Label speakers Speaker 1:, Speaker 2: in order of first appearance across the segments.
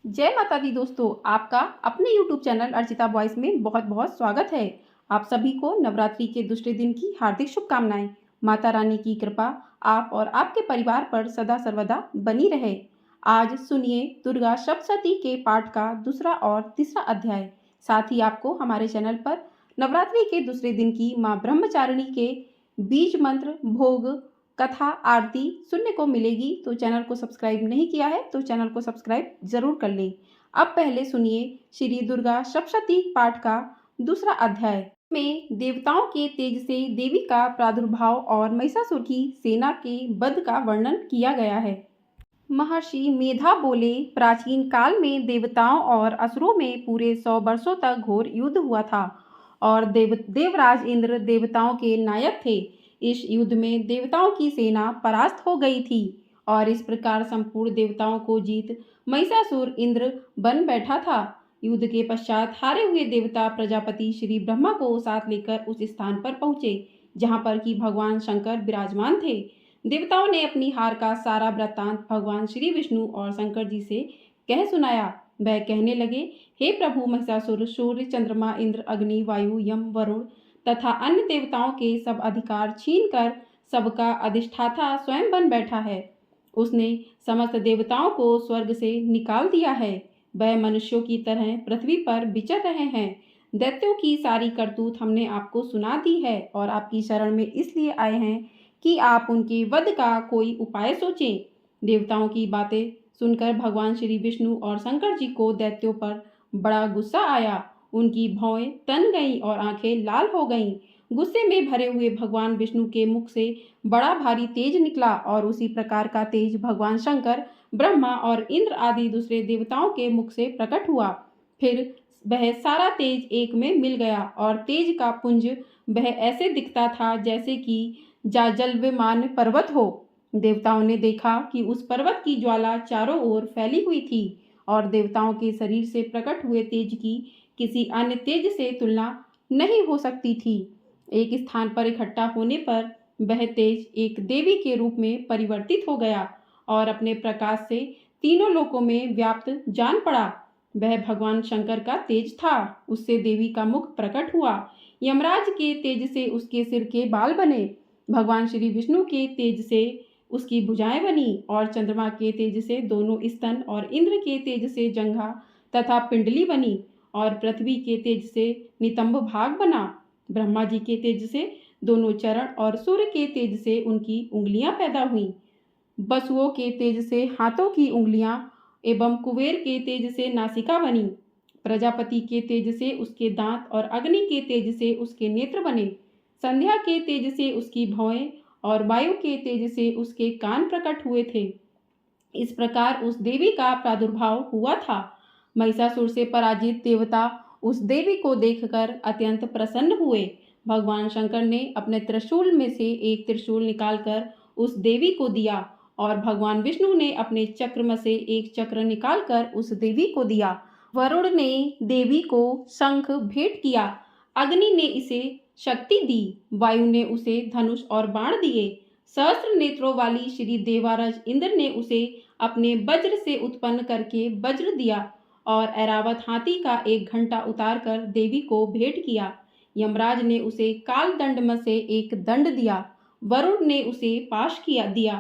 Speaker 1: जय माता दी दोस्तों, आपका अपने YouTube चैनल अर्चिता वॉइस में बहुत बहुत स्वागत है। आप सभी को नवरात्रि के दूसरे दिन की हार्दिक शुभकामनाएं। माता रानी की कृपा आप और आपके परिवार पर सदा सर्वदा बनी रहे। आज सुनिए दुर्गा सप्तशती के पाठ का दूसरा और तीसरा अध्याय। साथ ही आपको हमारे चैनल पर नवरात्रि के दूसरे दिन की माँ ब्रह्मचारिणी के बीज मंत्र भोग कथा आरती सुनने को मिलेगी। तो चैनल को सब्सक्राइब नहीं किया है तो चैनल को सब्सक्राइब जरूर कर लें। अब पहले सुनिए श्री दुर्गा सप्तशती पाठ का दूसरा अध्याय में देवताओं के तेज से देवी का प्रादुर्भाव और महिषासुर की सेना के वध का वर्णन किया गया है। महर्षि मेधा बोले, प्राचीन काल में देवताओं और असुरों में पूरे 100 वर्षों तक घोर युद्ध हुआ था और देवराज इंद्र देवताओं के नायक थे। इस युद्ध में देवताओं की सेना परास्त हो गई थी और इस प्रकार संपूर्ण देवताओं को जीत महिषासुर इंद्र बन बैठा था। युद्ध के पश्चात हारे हुए देवता प्रजापति श्री ब्रह्मा को साथ लेकर उस स्थान पर पहुंचे जहां पर कि भगवान शंकर विराजमान थे। देवताओं ने अपनी हार का सारा वृत्तांत भगवान श्री विष्णु और शंकर जी से कह सुनाया। वह कहने लगे, हे प्रभु, महिषासुर सूर्य चंद्रमा इंद्र अग्नि वायु यम वरुण तथा अन्य देवताओं के सब अधिकार छीनकर सबका अधिष्ठाता स्वयं बन बैठा है। उसने समस्त देवताओं को स्वर्ग से निकाल दिया है। वह मनुष्यों की तरह पृथ्वी पर विचर रहे हैं। दैत्यों की सारी करतूत हमने आपको सुना दी है और आपकी शरण में इसलिए आए हैं कि आप उनके वध का कोई उपाय सोचें। देवताओं की बातें सुनकर भगवान श्री विष्णु और शंकर जी को दैत्यों पर बड़ा गुस्सा आया। उनकी भौएं तन गईं और आंखें लाल हो गईं। गुस्से में भरे हुए भगवान विष्णु के मुख से बड़ा भारी तेज निकला और उसी प्रकार का तेज भगवान शंकर ब्रह्मा और इंद्र आदि दूसरे देवताओं के मुख से प्रकट हुआ। फिर वह सारा तेज एक में मिल गया और तेज का पुंज वह ऐसे दिखता था जैसे कि जाजल्यमान पर्वत हो। देवताओं ने देखा कि उस पर्वत की ज्वाला चारों ओर फैली हुई थी और देवताओं के शरीर से प्रकट हुए तेज की किसी अन्य तेज से तुलना नहीं हो सकती थी। एक स्थान पर इकट्ठा होने पर वह तेज एक देवी के रूप में परिवर्तित हो गया और अपने प्रकाश से तीनों लोकों में व्याप्त जान पड़ा। वह भगवान शंकर का तेज था। उससे देवी का मुख प्रकट हुआ। यमराज के तेज से उसके सिर के बाल बने। भगवान श्री विष्णु के तेज से उसकी भुजाएं बनी और चंद्रमा के तेज से दोनों स्तन और इंद्र के तेज से जंघा तथा पिंडली बनी और पृथ्वी के तेज से नितंब भाग बना। ब्रह्मा जी के तेज से दोनों चरण और सूर्य के तेज से उनकी उंगलियां पैदा हुईं। वसुओं के तेज से हाथों की उंगलियां एवं कुबेर के तेज से नासिका बनी। प्रजापति के तेज से उसके दांत और अग्नि के तेज से उसके नेत्र बने। संध्या के तेज से उसकी भौएं और वायु के तेज से उसके कान प्रकट हुए थे। इस प्रकार उस देवी का प्रादुर्भाव हुआ था। महिषासुर से पराजित देवता उस देवी को देखकर अत्यंत प्रसन्न हुए। भगवान शंकर ने अपने त्रिशूल में से एक त्रिशूल निकालकर उस देवी को दिया और भगवान विष्णु ने अपने चक्र में से एक चक्र निकालकर उस देवी को दिया। वरुण ने देवी को शंख भेंट किया। अग्नि ने इसे शक्ति दी। वायु ने उसे धनुष और बाण दिए। सहस्त्र नेत्रों वाली श्री देवारज इंद्र ने उसे अपने वज्र से उत्पन्न करके वज्र दिया और ऐरावत हाथी का एक घंटा उतारकर देवी को भेंट किया। यमराज ने उसे काल दंड में से एक दंड दिया। वरुण ने उसे पाश किया दिया।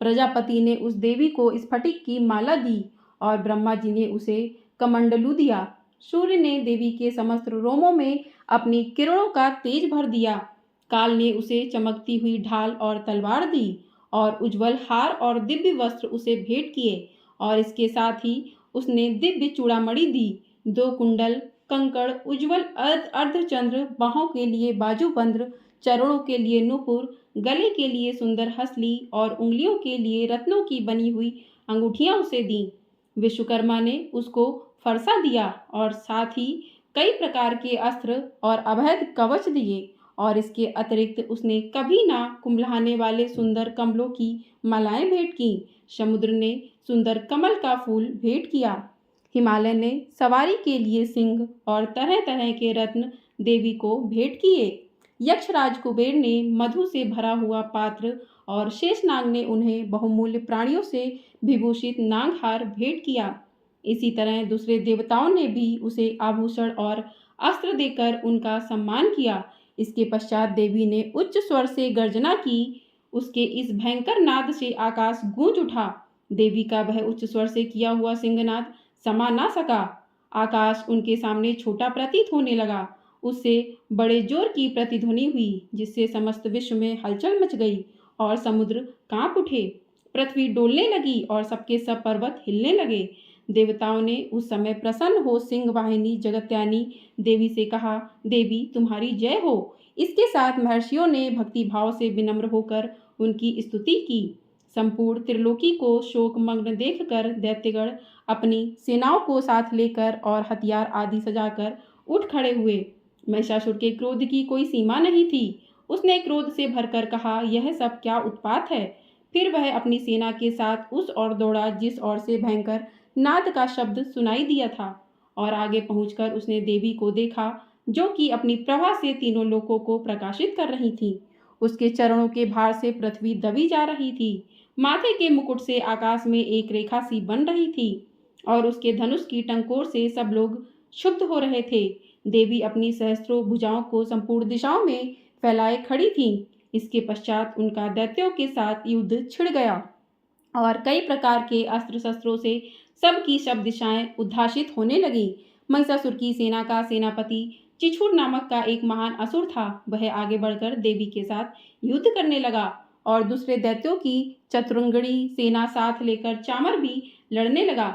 Speaker 1: प्रजापति ने उस देवी को स्फटिक की माला दी और ब्रह्मा जी ने उसे कमंडलू दिया। सूर्य ने देवी के समस्त रोमों में अपनी किरणों का तेज भर दिया। काल ने उसे चमकती हुई ढाल और तलवार दी और उज्जवल हार और दिव्य वस्त्र उसे भेंट किए और इसके साथ ही उसने दिव्य चूड़ामणि दी। 2 कुंडल कंकड़ उज्जवल अर्धचंद्र, बाहों के लिए बाजूबंद, चरणों के लिए नुपुर, गले के लिए सुंदर हसली और उंगलियों के लिए रत्नों की बनी हुई अंगूठियां उसे दी। विश्वकर्मा ने उसको फरसा दिया और साथ ही कई प्रकार के अस्त्र और अभेद कवच दिए और इसके अतिरिक्त उसने कभी ना कुम्हलाने वाले सुंदर कमलों की मालाएं भेंट की। समुद्र ने सुंदर कमल का फूल भेंट किया। हिमालय ने सवारी के लिए सिंह और तरह तरह के रत्न देवी को भेंट किए। यक्षराज कुबेर ने मधु से भरा हुआ पात्र और शेषनाग ने उन्हें बहुमूल्य प्राणियों से विभूषित नागहार भेंट किया। इसी तरह दूसरे देवताओं ने भी उसे आभूषण और अस्त्र देकर उनका सम्मान किया। इसके पश्चात देवी ने उच्च स्वर से गर्जना की। उसके इस भयंकर नाद से आकाश गूंज उठा। देवी का वह उच्च स्वर से किया हुआ सिंहनाद समा ना सका। आकाश उनके सामने छोटा प्रतीत होने लगा। उससे बड़े जोर की प्रतिध्वनि हुई, जिससे समस्त विश्व में हलचल मच गई और समुद्र कांप उठे। पृथ्वी डोलने लगी और सबके सब पर्वत हिलने लगे। देवताओं ने उस समय प्रसन्न हो सिंह वाहिनी जगत्यानी देवी से कहा, देवी तुम्हारी जय हो। इसके साथ महर्षियों ने भक्ति भाव से विनम्र होकर उनकी स्तुति की। संपूर्ण त्रिलोकी को शोकमग्न देखकर दैत्यगण अपनी सेनाओं को साथ लेकर और हथियार आदि सजाकर उठ खड़े हुए। महिषासुर के क्रोध की कोई सीमा नहीं थी। उसने क्रोध से भरकर कहा, यह सब क्या उत्पात है। फिर वह अपनी सेना के साथ उस ओर दौड़ा जिस ओर से भयंकर नाद का शब्द सुनाई दिया था, और आगे पहुंचकर उसने देवी को देखा, जो कि अपनी प्रभा से तीनों लोकों को प्रकाशित कर रही थी। उसके चरणों के भार से पृथ्वी दबी जा रही थी। माथे के मुकुट से आकाश में एक रेखा सी बन रही थी और उसके धनुष की टंकोर से सब लोग क्षुब्ध हो रहे थे। देवी अपनी सहस्त्रों भुजाओं को संपूर्ण दिशाओं में फैलाए खड़ी थी। इसके पश्चात उनका दैत्यों के साथ युद्ध छिड़ गया और कई प्रकार के अस्त्र शस्त्रों से सबकी सब दिशाएं उद्भासित होने लगी। महिषासुर की सेना का सेनापति चिछुर नामक का एक महान असुर था। वह आगे बढ़कर देवी के साथ युद्ध करने लगा और दूसरे दैत्यों की चतुरंगड़ी सेना साथ लेकर चामर भी लड़ने लगा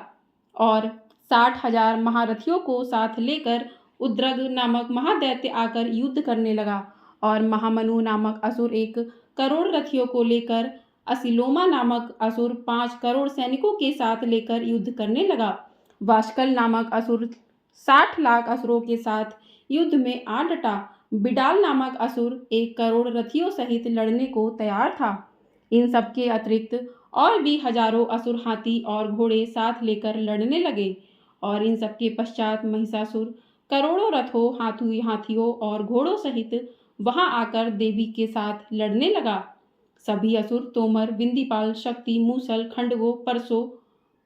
Speaker 1: और 60,000 महारथियों को साथ लेकर उद्रग नामक महादैत्य आकर युद्ध करने लगा और महामनु नामक असुर 1 करोड़ रथियों को लेकर असिलोमा नामक असुर 5 करोड़ सैनिकों के साथ लेकर युद्ध करने लगा। वाशकल नामक असुर 60 लाख असुरों के साथ युद्ध में आ डटा। बिडाल नामक असुर 1 करोड़ रथियों सहित लड़ने को तैयार था। इन सब के अतिरिक्त और भी हजारों असुर हाथी और घोड़े साथ लेकर लड़ने लगे और इन सब के पश्चात महिषासुर करोड़ों रथों हाथियों और घोड़ों सहित वहां आकर देवी के साथ लड़ने लगा। सभी असुर तोमर, बिंदीपाल, शक्ति, मूसल, खंडगो, परसों,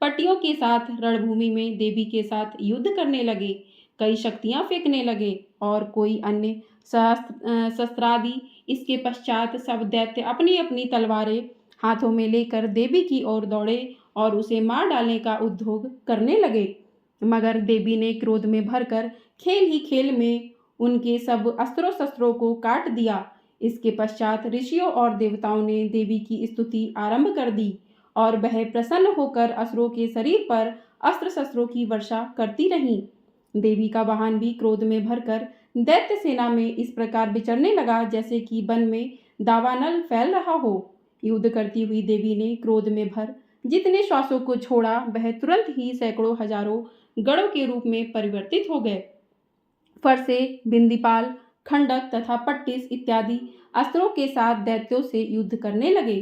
Speaker 1: पट्टियों के साथ रणभूमि में देवी के साथ युद्ध करने लगे। कई शक्तियां फेंकने लगे और कोई अन्य शस्त्रादि। इसके पश्चात सब दैत्य अपनी अपनी तलवारें हाथों में लेकर देवी की ओर दौड़े और उसे मार डालने का उद्योग करने लगे। मगर देवी ने क्रोध में भरकर खेल ही खेल में उनके सब अस्त्रों शस्त्रों को काट दिया। इसके पश्चात ऋषियों और देवताओं ने देवी की स्तुति आरंभ कर दी और वह प्रसन्न होकर असुरों के शरीर पर अस्त्र शस्त्रों की वर्षा करती रहीं। देवी का वाहन भी क्रोध में भरकर दैत्य सेना में इस प्रकार विचरने लगा जैसे कि वन में दावानल फैल रहा हो। युद्ध करती हुई देवी ने क्रोध में भर जितने श्वासों को छोड़ा वह तुरंत ही सैकड़ों हजारों गढ़ों के रूप में परिवर्तित हो गए। फरसे, बिंदीपाल, खंडक तथा पट्टिस इत्यादि अस्त्रों के साथ दैत्यों से युद्ध करने लगे।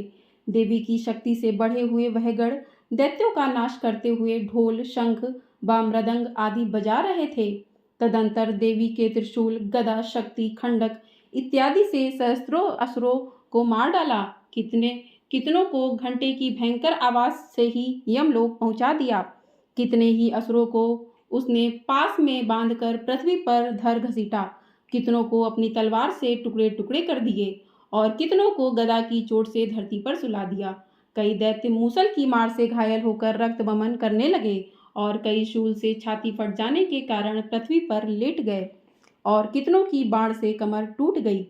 Speaker 1: देवी की शक्ति से बढ़े हुए वह गढ़ दैत्यों का नाश करते हुए ढोल, शंख व मृदंग आदि बजा रहे थे। तदंतर देवी के त्रिशूल, गदा, शक्ति, खंडक इत्यादि से सहस्त्रों असुरों को मार डाला। कितनों को घंटे की भयंकर आवाज से ही यमलोक पहुंचा दिया। कितने ही असुरों को उसने पास में बांधकर पृथ्वी पर धर घसीटा। कितनों को अपनी तलवार से टुकड़े टुकड़े कर दिए और कितनों को गदा की चोट से धरती पर सुला दिया। कई दैत्य मूसल की मार से घायल होकर रक्त बमन करने लगे और कई शूल से छाती फट जाने के कारण पृथ्वी पर लेट गए और कितनों की बाण से कमर टूट गई।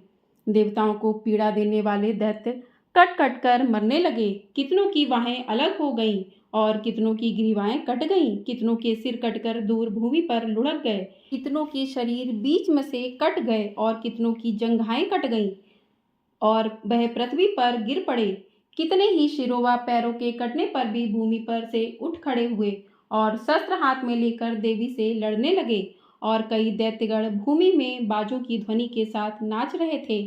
Speaker 1: देवताओं को पीड़ा देने वाले दैत्य कट कट कर मरने लगे। कितनों की बाहें अलग हो गईं और कितनों की ग्रीवाएं कट गईं। कितनों के सिर कटकर दूर भूमि पर लुढ़क गए। कितनों के शरीर बीच में से कट गए और कितनों की जंघाएं कट गईं और वह पृथ्वी पर गिर पड़े। कितने ही शिरों व पैरों के कटने पर भी भूमि पर से उठ खड़े हुए और शस्त्र हाथ में लेकर देवी से लड़ने लगे और कई दैत्यगण भूमि में बाजों की ध्वनि के साथ नाच रहे थे।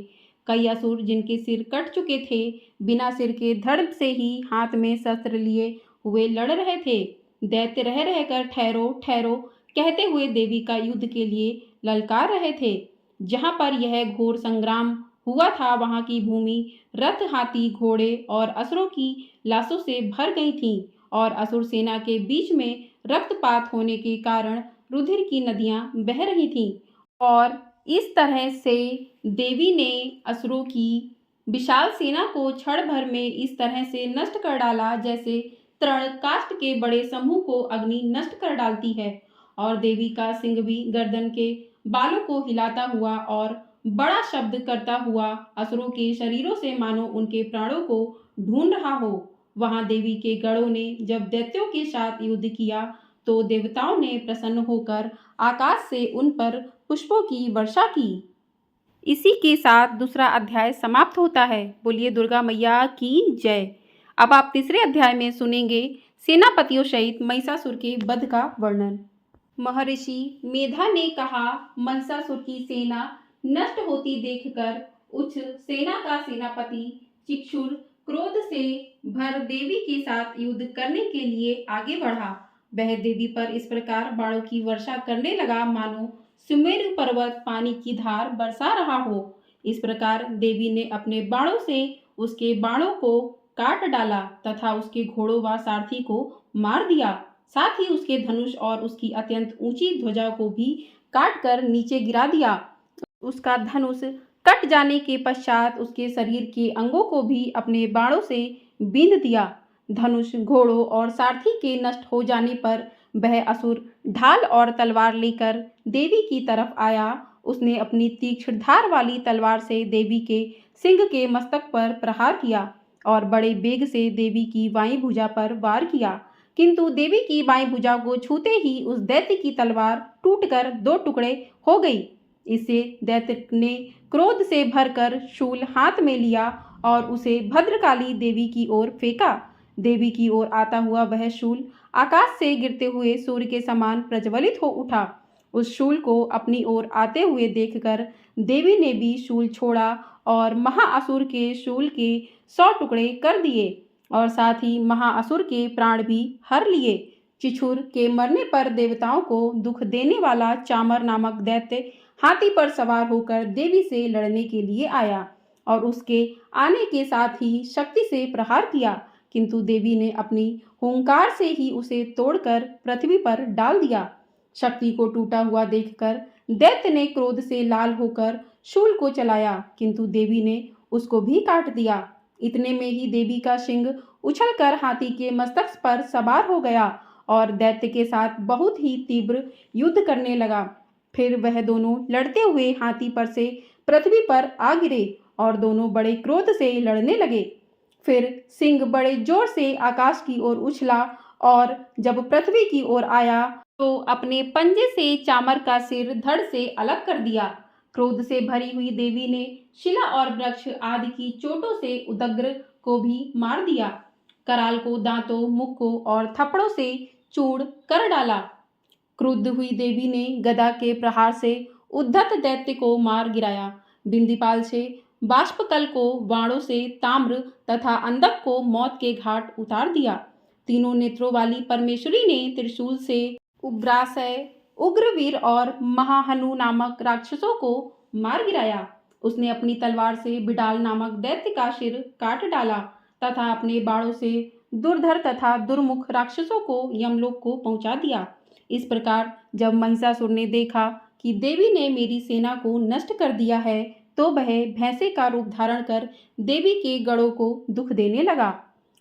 Speaker 1: कई असुर जिनके सिर कट चुके थे बिना सिर के धड़ से ही हाथ में शस्त्र लिए हुए लड़ रहे थे। दैत्य रह रहकर ठहरो ठहरो कहते हुए देवी का युद्ध के लिए ललकार रहे थे। जहाँ पर यह घोर संग्राम हुआ था वहाँ की भूमि रथ, हाथी, घोड़े और असुरों की लाशों से भर गई थी और असुर सेना के बीच में रक्तपात होने के कारण रुधिर की नदियां बह रही थीं और इस तरह से देवी ने असुरों की विशाल सेना को क्षण भर में इस तरह से नष्ट कर डाला जैसे तृण काष्ठ के बड़े समूह को अग्नि नष्ट कर डालती है। और देवी का सिंह भी गर्दन के बालों को हिलाता हुआ और बड़ा शब्द करता हुआ असुरों के शरीरों से मानो उनके प्राणों को ढूंढ रहा हो। वहां देवी के गणों ने जब दैत्यों के साथ युद्ध किया तो देवताओं ने प्रसन्न होकर आकाश से उन पर पुष्पों की वर्षा की। इसी के साथ दूसरा अध्याय समाप्त होता है। बोलिए दुर्गा मैया की जय। अब आप तीसरे अध्याय में सुनेंगे सेनापतियों सहित महिषासुर के वध का वर्णन। महर्षि मेधा ने कहा, महिषासुर की सेना नष्ट होती देखकर उच्च सेना का सेनापति चिक्षुर क्रोध से भर देवी के साथ युद्ध करने के लिए आगे बढ़ा। वह देवी पर इस प्रकार बाणों की वर्षा करने लगा मानो सुमेरु पर्वत पानी की धार बरसा रहा हो। इस प्रकार देवी ने अपने बाणों से उसके बाणों को काट डाला तथा उसके घोड़ों व सारथी को मार दिया। साथ ही उसके धनुष और उसकी अत्यंत ऊंची ध्वजा को भी काट कर नीचे गिरा दिया। उसका धनुष कट जाने के पश्चात उसके शरीर के अंगों को भी अपने बाणों से बींध दिया। धनुष, घोड़ों और सारथी के नष्ट हो जाने पर वह असुर ढाल और तलवार लेकर देवी की तरफ आया। उसने अपनी तीक्ष्ण धार वाली तलवार से देवी के सिंह के मस्तक पर प्रहार किया और बड़े वेग से देवी की बाईं भुजा पर वार किया, किंतु देवी की बाईं भुजा को छूते ही उस दैत्य की तलवार टूटकर दो टुकड़े हो गई। इससे दैत्य ने क्रोध से भरकर शूल हाथ में लिया और उसे भद्रकाली देवी की ओर फेंका। देवी की ओर आता हुआ वह शूल आकाश से गिरते हुए सूर्य के समान प्रज्वलित हो उठा। उस शूल को अपनी ओर आते हुए देखकर देवी ने भी शूल छोड़ा और महाअसुर के शूल के 100 टुकड़े कर दिए और साथ ही महाअसुर के प्राण भी हर लिए। चिछुर के मरने पर देवताओं को दुख देने वाला चामर नामक दैत्य हाथी पर सवार होकर देवी से लड़ने के लिए आया और उसके आने के साथ ही शक्ति से प्रहार किया, किंतु देवी ने अपनी हुंकार से ही उसे तोड़कर पृथ्वी पर डाल दिया। शक्ति को टूटा हुआ देखकर दैत्य ने क्रोध से लाल होकर शूल को चलाया, किंतु देवी ने उसको भी काट दिया। इतने में ही देवी का सिंह उछलकर हाथी के मस्तक पर सवार हो गया और दैत्य के साथ बहुत ही तीव्र युद्ध करने लगा। फिर वह दोनों लड़ते हुए हाथी पर से पृथ्वी पर आ गिरे और दोनों बड़े क्रोध से लड़ने लगे। फिर सिंह बड़े जोर से आकाश की ओर उछला और जब पृथ्वी की ओर आया तो अपने पंजे से चामर का सिर धड़ से अलग कर दिया। क्रोध से भरी हुई देवी ने शिला और वृक्ष आदि की चोटों से उदग्र को भी मार दिया। कराल को दांतों, मुख को और थप्पड़ों से चूर्ण कर डाला। क्रुद्ध हुई देवी ने गदा के प्रहार से उद्धत दैत्य को मार गिराया। बिंदीपाल से बाष्पकल को बाणों से ताम्र तथा अंधक को मौत के घाट उतार दिया। तीनों नेत्रों वाली परमेश्वरी ने त्रिशूल से उग्रासय, उग्रवीर और महाहनु नामक राक्षसों को मार गिराया। उसने अपनी तलवार से बिडाल नामक दैत्य का सिर काट डाला तथा अपने बाणों से दुर्धर तथा दुर्मुख राक्षसों को यमलोक को पहुंचा दिया। इस प्रकार जब महिषासुर ने देखा कि देवी ने मेरी सेना को नष्ट कर दिया है तो वह भैंसे का रूप धारण कर देवी के गढ़ों को दुख देने लगा।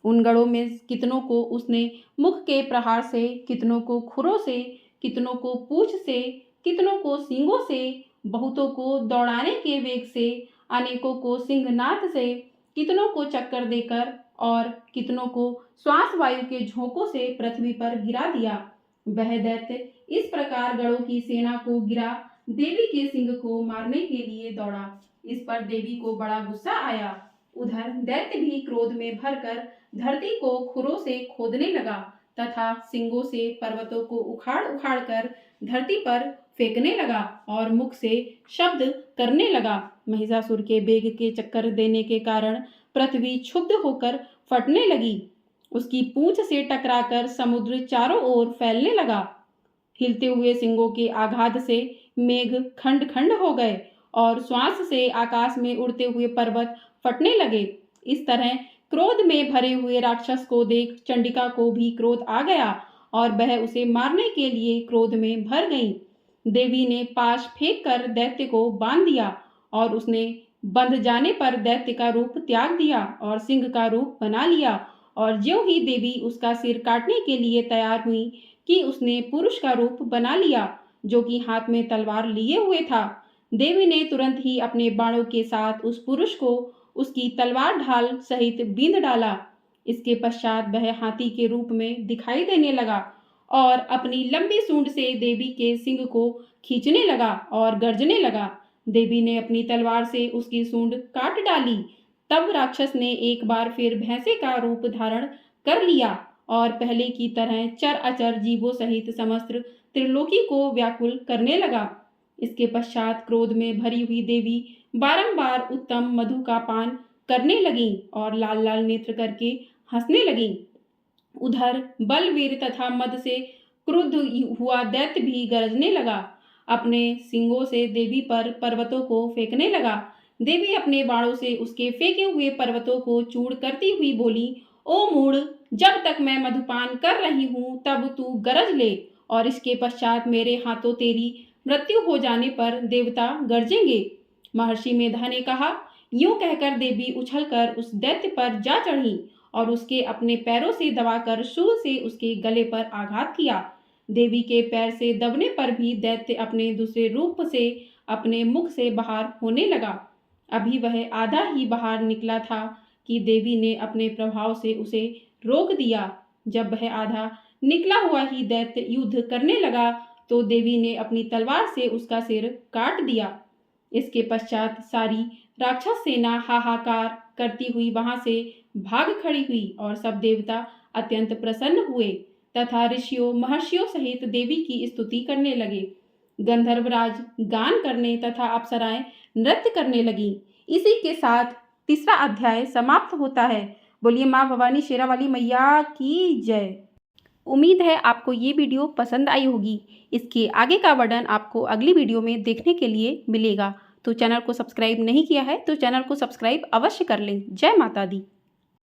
Speaker 1: उन गढ़ों में कितनों को उसने मुख के प्रहार से, कितनों को खुरों से, कितनों को पूंछ से, कितनों को सींगों से, बहुतों को दौड़ाने के वेग से, अनेकों को सिंहनाद से, कितनों को चक्कर देकर और कितनों को श्वास वायु के झोंकों से पृथ्वी पर गिरा दिया। वह दैत्य इस प्रकार गढ़ों की सेना को गिरा देवी के सिंह को मारने के लिए दौड़ा। इस पर देवी को बड़ा गुस्सा आया। उधर दैत्य भी क्रोध में भरकर धरती को खुरों से खोदने लगा तथा सिंगों से पर्वतों को उखाड़ उखाड़ कर धरती पर फेंकने लगा और मुख से शब्द करने लगा। महिषासुर के वेग के चक्कर देने के कारण पृथ्वी क्षुब्ध होकर फटने लगी। उसकी पूंछ से टकराकर समुद्र चारों ओर फैलने लगा। हिलते हुए सिंगों के आघात से मेघ खंड खंड हो गए और श्वास से आकाश में उड़ते हुए पर्वत फटने लगे। इस तरह क्रोध में भरे हुए राक्षस को देख चंडिका को भी क्रोध आ गया और वह उसे मारने के लिए क्रोध में भर गईं। देवी ने पाश फेंक कर दैत्य को बांध दिया और उसने बंध जाने पर दैत्य का रूप त्याग दिया और सिंह का रूप बना लिया। और ज्यों ही देवी उसका सिर काटने के लिए तैयार हुई कि उसने पुरुष का रूप बना लिया, जो कि हाथ में तलवार लिए हुए था। देवी ने तुरंत ही अपने बाणों के साथ उस पुरुष को उसकी तलवार ढाल सहित बींध डाला। इसके पश्चात वह हाथी के रूप में दिखाई देने लगा और अपनी लंबी सूंड से देवी के सिंग को खींचने लगा और गर्जने लगा। देवी ने अपनी तलवार से उसकी सूंड काट डाली। तब राक्षस ने एक बार फिर भैंसे का रूप धारण कर लिया और पहले की तरह चर अचर जीवों सहित समस्त त्रिलोकी को व्याकुल करने लगा। इसके पश्चात क्रोध में भरी हुई देवी बारंबार उत्तम मधु का पान करने लगी और लाल लाल नेत्र करके हंसने लगी। उधर बलवीर तथा मद से क्रुद्ध हुआ दैत्य भी गरजने लगा। अपने सींगों से देवी पर पर्वतों को फेंकने लगा। देवी अपने बाणों से उसके फेंके हुए पर्वतों को चूर करती हुई बोली, ओ मूढ़, जब तक मैं मधुपान कर रही हूँ तब तू गरज ले, और इसके पश्चात मेरे हाथों तेरी मृत्यु हो जाने पर देवता गरजेंगे। महर्षि मेधा ने कहा। यूं कहकर देवी उछलकर उस दैत्य पर जा चढ़ी और उसके अपने पैरों से दबाकर शूल से उसके गले पर आघात किया। देवी के पैर से दबने पर भी दैत्य अपने दूसरे रूप से अपने मुख से बाहर होने लगा। अभी वह आधा ही बाहर निकला था कि देवी ने अपने प्रभाव से उसे रोक दिया। जब वह आधा निकला हुआ ही दैत्य युद्ध करने लगा तो देवी ने अपनी तलवार से उसका सिर काट दिया। इसके पश्चात सारी राक्षस सेना हाहाकार करती हुई वहां से भाग खड़ी हुई और सब देवता अत्यंत प्रसन्न हुए तथा ऋषियों महर्षियों सहित देवी की स्तुति करने लगे। गंधर्वराज गान करने तथा अप्सराएं नृत्य करने लगी। इसी के साथ तीसरा अध्याय समाप्त होता है। बोलिए माँ भवानी शेरावाली मैया की जय। उम्मीद है आपको ये वीडियो पसंद आई होगी। इसके आगे का वर्णन आपको अगली वीडियो में देखने के लिए मिलेगा। तो चैनल को सब्सक्राइब नहीं किया है तो चैनल को सब्सक्राइब अवश्य कर लें। जय माता दी।